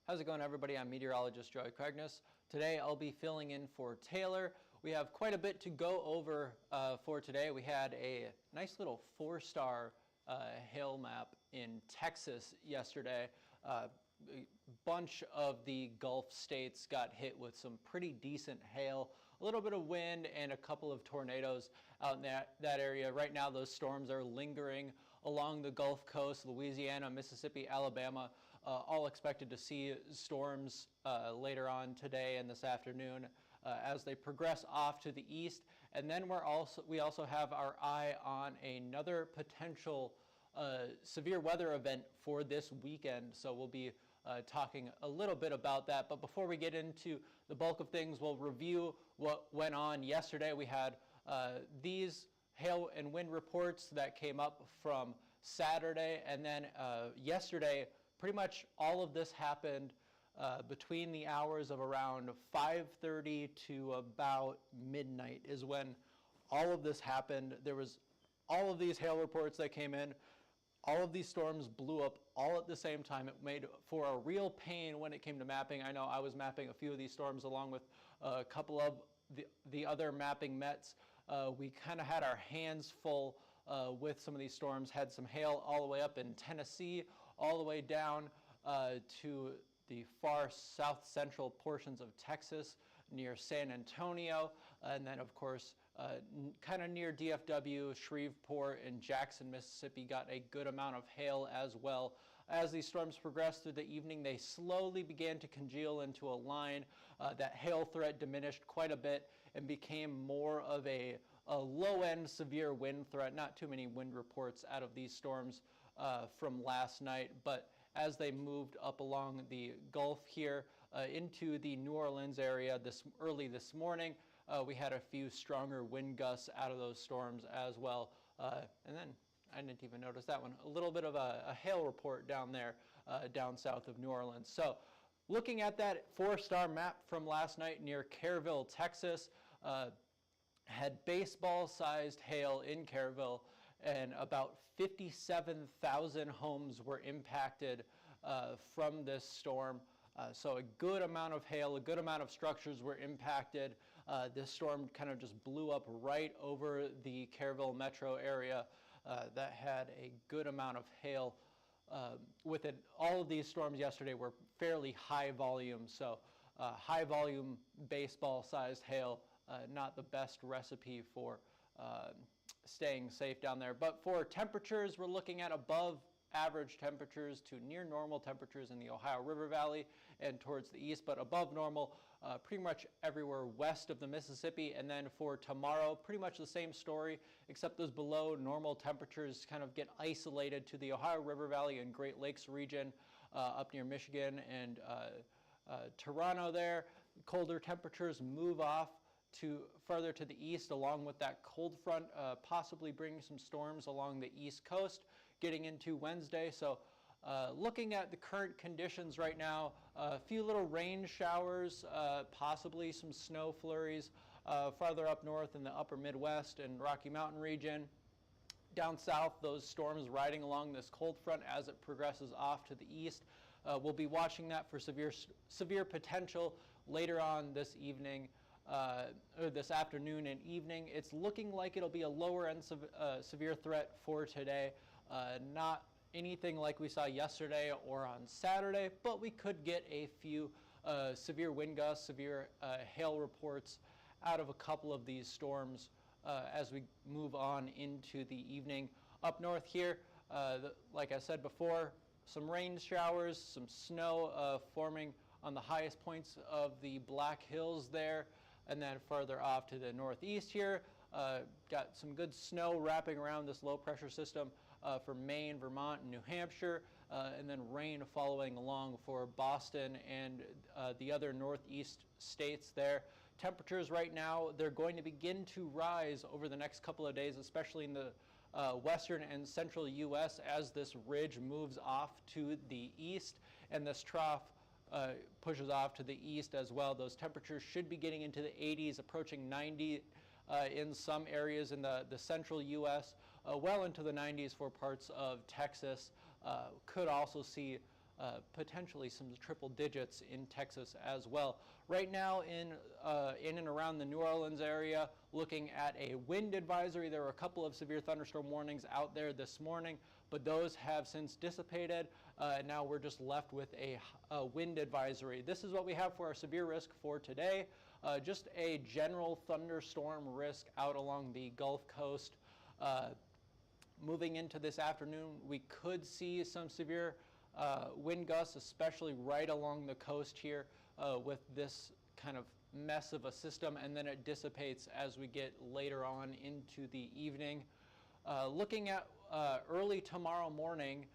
How's it going, everybody? I'm meteorologist Joey Cragness. Today I'll be filling in for Taylor. We have quite a bit to go over for today. We had a nice little 4-star hail map in Texas yesterday. A bunch of the Gulf states got hit with some pretty decent hail, a little bit of wind, and a couple of tornadoes out in that area. Right now, those storms are lingering along the Gulf Coast, Louisiana, Mississippi, Alabama, all expected to see storms later on today and this afternoon as they progress off to the east. And then we also have our eye on another potential severe weather event for this weekend. So we'll be talking a little bit about that. But before we get into the bulk of things, we'll review what went on yesterday. We had these hail and wind reports that came up from Saturday, and then yesterday pretty much all of this happened between the hours of around 5:30 to about midnight is when all of this happened. There was all of these hail reports that came in. All of these storms blew up all at the same time. It made for a real pain when it came to mapping. I know I was mapping a few of these storms along with a couple of the other mapping Mets. We kind of had our hands full with some of these storms. Had some hail all the way up in Tennessee, all the way down to the far south central portions of Texas near San Antonio, and then of course kind of near DFW, Shreveport, and Jackson, Mississippi got a good amount of hail as well. As these storms progressed through the evening, they slowly began to congeal into a line. That hail threat diminished quite a bit and became more of a low-end severe wind threat. Not too many wind reports out of these storms from last night, but as they moved up along the Gulf here into the New Orleans area early this morning, we had a few stronger wind gusts out of those storms as well. And then I didn't even notice that one. A little bit of a hail report down there, down south of New Orleans. So looking at that 4-star map from last night near Kerrville, Texas, had baseball-sized hail in Kerrville, and about 57,000 homes were impacted from this storm. So a good amount of hail, a good amount of structures were impacted. This storm kind of just blew up right over the Kerrville metro area that had a good amount of hail with it. All of these storms yesterday were fairly high volume, so high volume baseball-sized hail, not the best recipe for staying safe down there. But for temperatures, we're looking at above average temperatures to near normal temperatures in the Ohio River Valley and towards the east, but above normal pretty much everywhere west of the Mississippi. And then for tomorrow, pretty much the same story, except those below normal temperatures kind of get isolated to the Ohio River Valley and Great Lakes region up near Michigan and Toronto there. Colder temperatures move off to further to the east along with that cold front, possibly bringing some storms along the east coast getting into Wednesday. So looking at the current conditions right now, a few little rain showers, possibly some snow flurries farther up north in the upper Midwest and Rocky Mountain region. Down south, those storms riding along this cold front as it progresses off to the east. We'll be watching that for severe potential later on this evening. Or this afternoon and evening. It's looking like it'll be a lower end severe threat for today. Not anything like we saw yesterday or on Saturday, but we could get a few severe wind gusts, severe hail reports out of a couple of these storms as we move on into the evening. Up north here, like I said before, some rain showers, some snow forming on the highest points of the Black Hills there. And then further off to the northeast here, got some good snow wrapping around this low pressure system for Maine, Vermont, and New Hampshire, and then rain following along for Boston and the other northeast states there. Temperatures right now, they're going to begin to rise over the next couple of days, especially in the western and central U.S. as this ridge moves off to the east and this trough pushes off to the east as well. Those temperatures should be getting into the 80s, approaching 90 in some areas in the central U.S., well into the 90s for parts of Texas. Could also see potentially some triple digits in Texas as well. Right now in and around the New Orleans area, looking at a wind advisory. There were a couple of severe thunderstorm warnings out there this morning, but those have since dissipated. Now we're just left with a wind advisory. This is what we have for our severe risk for today. Just a general thunderstorm risk out along the Gulf Coast. Moving into this afternoon, we could see some severe wind gusts, especially right along the coast here with this kind of mess of a system, and then it dissipates as we get later on into the evening. Looking at early tomorrow morning,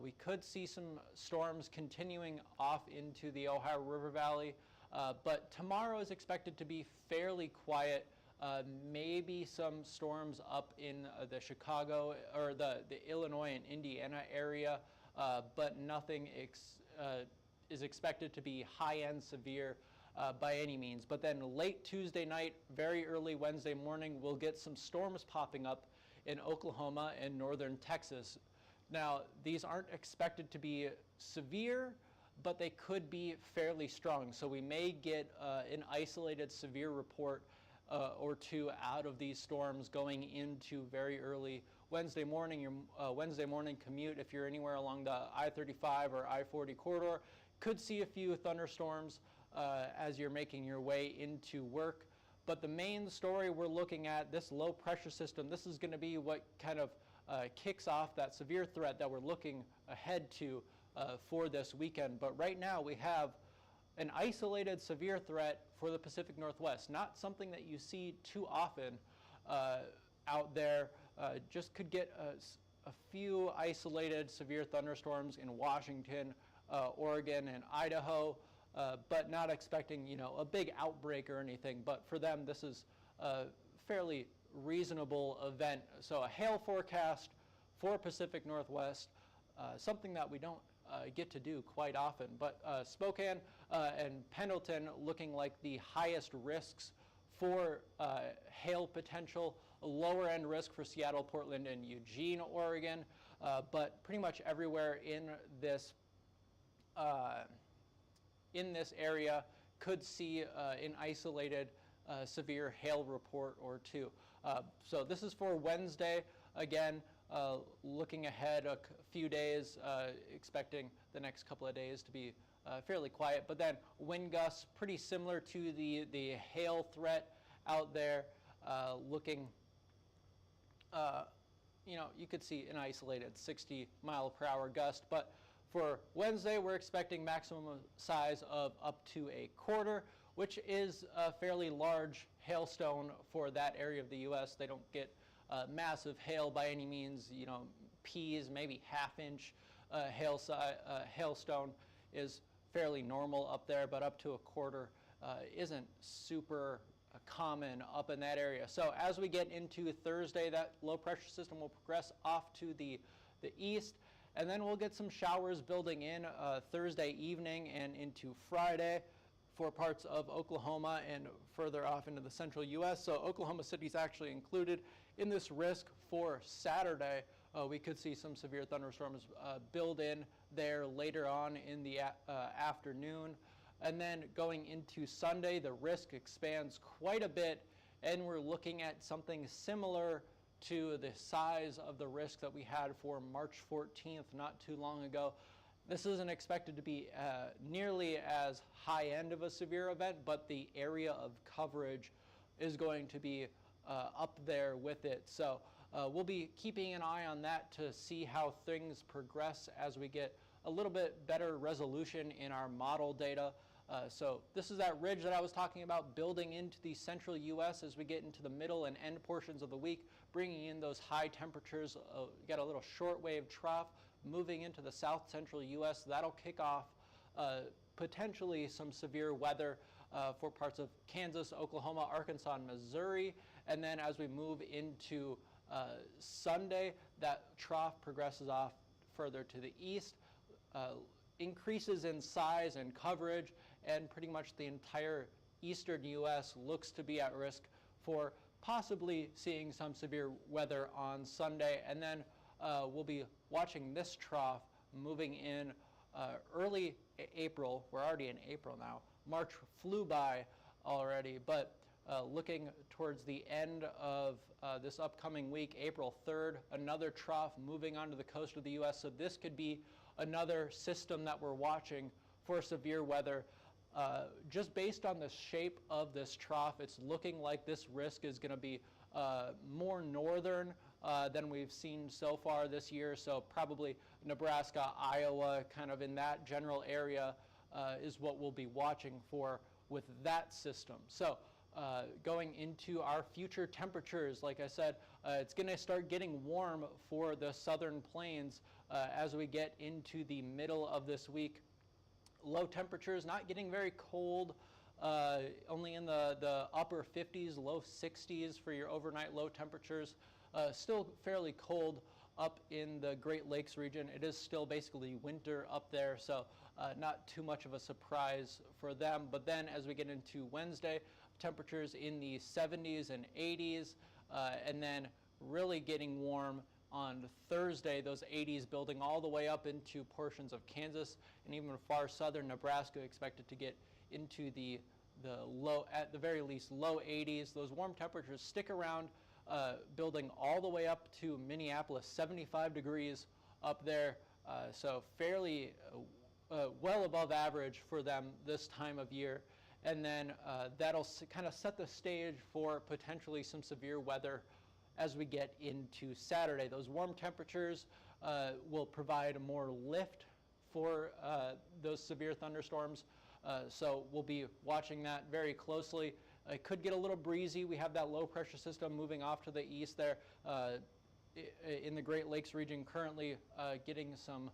we could see some storms continuing off into the Ohio River Valley, but tomorrow is expected to be fairly quiet. Maybe some storms up in the Chicago or the Illinois and Indiana area, but nothing is expected to be high-end severe by any means. But then late Tuesday night, very early Wednesday morning, we'll get some storms popping up in Oklahoma and northern Texas. Now, these aren't expected to be severe, but they could be fairly strong. So we may get an isolated severe report or two out of these storms going into very early Wednesday morning. Your Wednesday morning commute, if you're anywhere along the I-35 or I-40 corridor, could see a few thunderstorms as you're making your way into work. But the main story we're looking at, this low pressure system, this is going to be what kind of kicks off that severe threat that we're looking ahead to for this weekend. But right now we have an isolated severe threat for the Pacific Northwest, not something that you see too often out there. Just could get a few isolated severe thunderstorms in Washington, Oregon, and Idaho, but not expecting, a big outbreak or anything. But for them, this is a fairly reasonable event. So a hail forecast for Pacific Northwest, something that we don't get to do quite often. But Spokane and Pendleton looking like the highest risks for hail potential, lower end risk for Seattle, Portland, and Eugene, Oregon, but pretty much everywhere in this area could see an isolated severe hail report or two. So this is for Wednesday. Again, looking ahead a few days, expecting the next couple of days to be fairly quiet. But then wind gusts pretty similar to the hail threat out there. Looking, you could see an isolated 60-mile-per-hour gust. But for Wednesday, we're expecting maximum size of up to a quarter, which is a fairly large hailstone for that area of the U.S. They don't get massive hail by any means. Peas, maybe half-inch hailstone is fairly normal up there, but up to a quarter isn't super common up in that area. So as we get into Thursday, that low pressure system will progress off to the east, and then we'll get some showers building in Thursday evening and into Friday for parts of Oklahoma and further off into the central U.S. So Oklahoma City is actually included in this risk for Saturday. We could see some severe thunderstorms build in there later on in the afternoon. And then going into Sunday, the risk expands quite a bit, and we're looking at something similar to the size of the risk that we had for March 14th not too long ago. This isn't expected to be nearly as high-end of a severe event, but the area of coverage is going to be up there with it. So we'll be keeping an eye on that to see how things progress as we get a little bit better resolution in our model data. So this is that ridge that I was talking about building into the central U.S. as we get into the middle and end portions of the week, bringing in those high temperatures. We got a little shortwave trough moving into the south central U.S. That'll kick off potentially some severe weather for parts of Kansas, Oklahoma, Arkansas, and Missouri. And then as we move into Sunday, that trough progresses off further to the east, increases in size and coverage, and pretty much the entire eastern U.S. looks to be at risk for possibly seeing some severe weather on Sunday. And then we'll be watching this trough moving in early April. We're already in April now. March flew by already, but looking towards the end of this upcoming week, April 3rd, another trough moving onto the coast of the U.S. So this could be another system that we're watching for severe weather. Just based on the shape of this trough, it's looking like this risk is going to be more northern than we've seen so far this year. So probably Nebraska, Iowa, kind of in that general area is what we'll be watching for with that system. So going into our future temperatures, like I said, it's going to start getting warm for the southern plains as we get into the middle of this week. Low temperatures, not getting very cold, only in the upper 50s, low 60s for your overnight low temperatures. Still fairly cold up in the Great Lakes region. It is still basically winter up there, so not too much of a surprise for them. But then as we get into Wednesday, temperatures in the 70s and 80s, and then really getting warm on Thursday, those 80s building all the way up into portions of Kansas and even far southern Nebraska, expected to get into the low, at the very least, low 80s. Those warm temperatures stick around, building all the way up to Minneapolis, 75 degrees up there. So fairly well above average for them this time of year. And then that'll kind of set the stage for potentially some severe weather as we get into Saturday. Those warm temperatures will provide more lift for those severe thunderstorms. So we'll be watching that very closely. It could get a little breezy. We have that low pressure system moving off to the east there in the Great Lakes region, currently getting some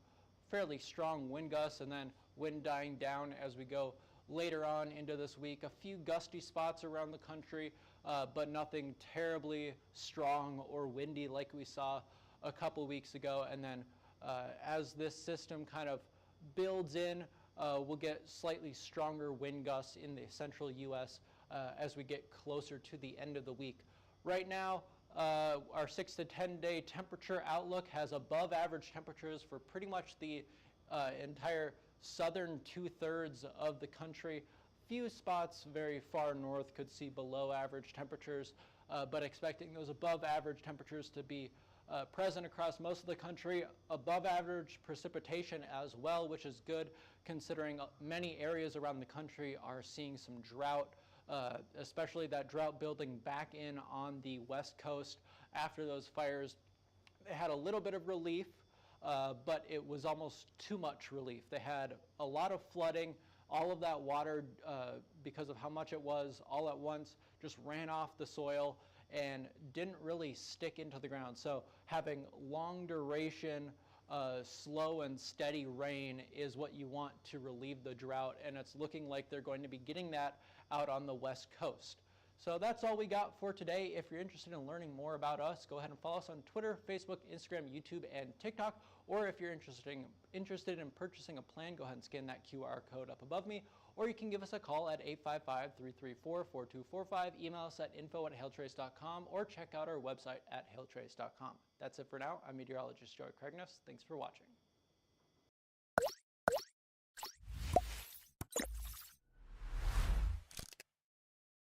fairly strong wind gusts, and then wind dying down as we go later on into this week. A few gusty spots around the country, but nothing terribly strong or windy like we saw a couple weeks ago. And then as this system kind of builds in, we'll get slightly stronger wind gusts in the central U.S. As we get closer to the end of the week. Right now, our 6 to 10 day temperature outlook has above average temperatures for pretty much the entire southern 2/3 of the country. Few spots very far north could see below average temperatures, but expecting those above average temperatures to be present across most of the country. Above average precipitation as well, which is good considering many areas around the country are seeing some drought, especially that drought building back in on the west coast after those fires. They had a little bit of relief, but it was almost too much relief. They had a lot of flooding. All of that water, because of how much it was, all at once just ran off the soil and didn't really stick into the ground. So having long duration, slow and steady rain is what you want to relieve the drought, and it's looking like they're going to be getting that out on the west coast. So that's all we got for today. If you're interested in learning more about us, go ahead and follow us on Twitter, Facebook, Instagram, YouTube, and TikTok. Or if you're interested in purchasing a plan, go ahead and scan that QR code up above me. Or you can give us a call at 855-334-4245, email us at info@hailtrace.com, or check out our website at hailtrace.com. That's it for now. I'm meteorologist Joey Cragness. Thanks for watching.